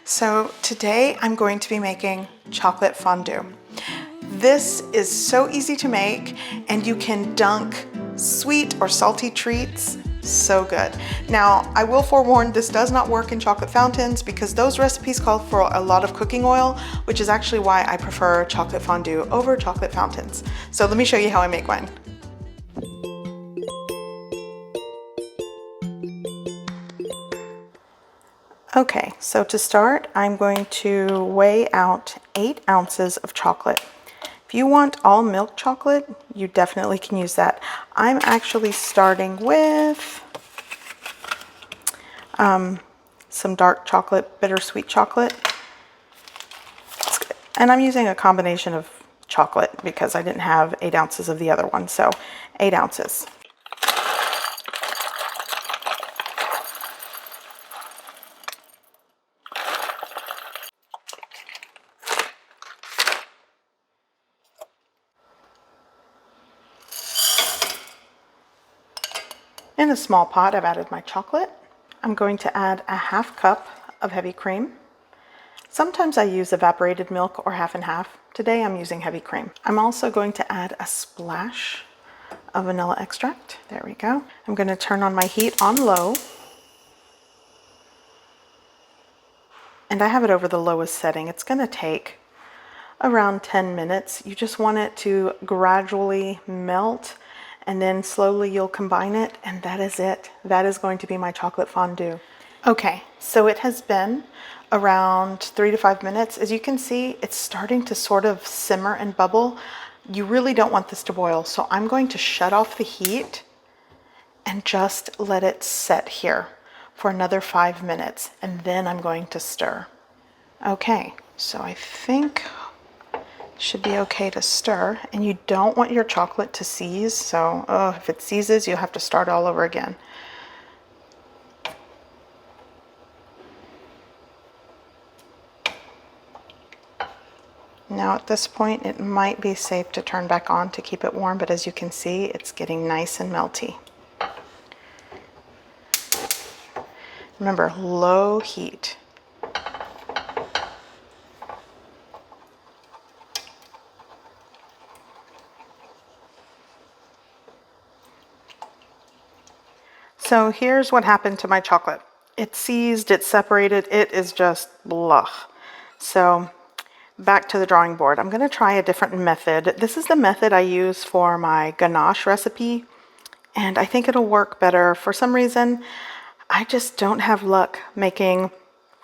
So today I'm going to be making chocolate fondue. This is so easy to make and you can dunk sweet or salty treats. So good. Now, I will forewarn, this does not work in chocolate fountains because those recipes call for a lot of cooking oil, which is actually why I prefer chocolate fondue over chocolate fountains. So let me show you how I make mine. Okay, so to start, I'm going to weigh out 8 ounces of chocolate. If you want all milk chocolate, you definitely can use that. I'm actually starting with some dark chocolate, bittersweet chocolate. And I'm using a combination of chocolate because I didn't have 8 ounces of the other one, so 8 ounces. In a small pot, I've added my chocolate. I'm going to add a ½ cup of heavy cream. Sometimes I use evaporated milk or half and half. Today I'm using heavy cream. I'm also going to add a splash of vanilla extract. There we go. I'm going to turn on my heat on low. And I have it over the lowest setting. It's going to take around 10 minutes. You just want it to gradually melt, and then slowly you'll combine it, and that is it. That is going to be my chocolate fondue. Okay, so it has been around 3 to 5 minutes. As you can see, it's starting to sort of simmer and bubble. You really don't want this to boil, so I'm going to shut off the heat and just let it set here for another 5 minutes, and then I'm going to stir. Okay, so I think should be okay to stir, and you don't want your chocolate to seize, so if it seizes, you'll have to start all over again. Now at this point, it might be safe to turn back on to keep it warm, but as you can see, it's getting nice and melty. Remember, low heat. So here's what happened to my chocolate. It seized, it separated, it is just blah. So back to the drawing board. I'm going to try a different method. This is the method I use for my ganache recipe, and I think it'll work better. For some reason, I just don't have luck making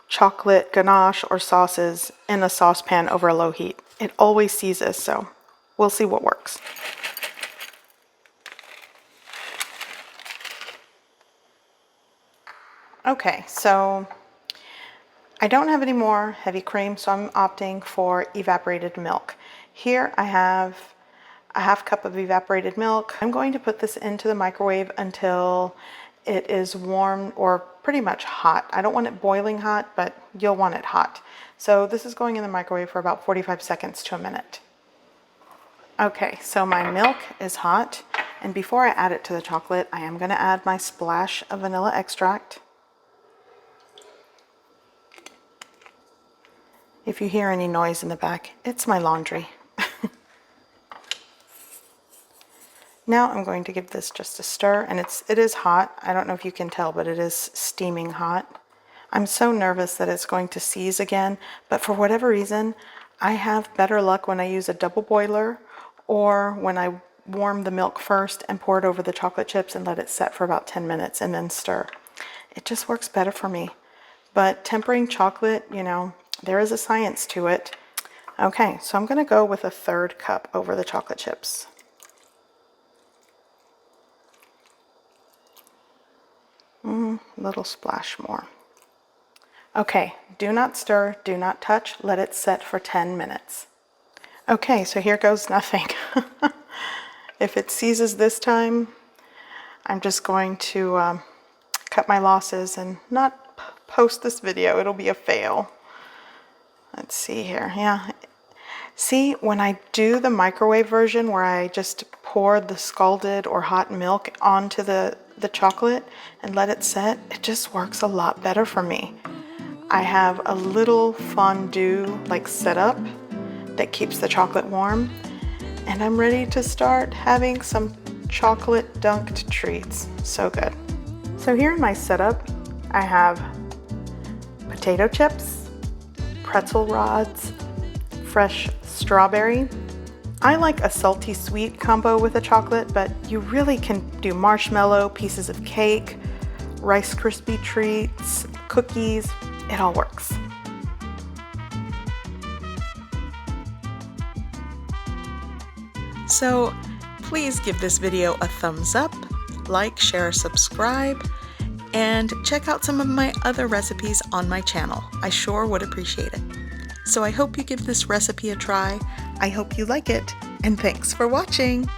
chocolate ganache or sauces in a saucepan over a low heat. It always seizes, so we'll see what works. Okay, so I don't have any more heavy cream, so I'm opting for evaporated milk. Here I have a ½ cup of evaporated milk. I'm going to put this into the microwave until it is warm or pretty much hot. I don't want it boiling hot, but you'll want it hot. So this is going in the microwave for about 45 seconds to a minute. Okay, so my milk is hot, and before I add it to the chocolate, I am going to add my splash of vanilla extract. If you hear any noise in the back, it's my laundry. Now I'm going to give this just a stir, and it is hot. I don't know if you can tell, but it is steaming hot. I'm so nervous that it's going to seize again, but for whatever reason, I have better luck when I use a double boiler or when I warm the milk first and pour it over the chocolate chips and let it set for about 10 minutes and then stir. It just works better for me. But tempering chocolate, you know, there is a science to it. Okay, so I'm going to go with a 1/3 cup over the chocolate chips. Little splash more. Okay, do not stir, do not touch, let it set for 10 minutes. Okay, so here goes nothing. If it seizes this time, I'm just going to cut my losses and not post this video. It'll be a fail. Let's see here. Yeah. See, when I do the microwave version where I just pour the scalded or hot milk onto the chocolate and let it set, it just works a lot better for me. I have a little fondue like setup that keeps the chocolate warm, and I'm ready to start having some chocolate dunked treats. So good. So here in my setup, I have potato chips, pretzel rods, fresh strawberry. I like a salty sweet combo with a chocolate, but you really can do marshmallow, pieces of cake, Rice Krispie treats, cookies, it all works. So please give this video a thumbs up, like, share, subscribe, and check out some of my other recipes on my channel. I sure would appreciate it. So I hope you give this recipe a try. I hope you like it, and thanks for watching.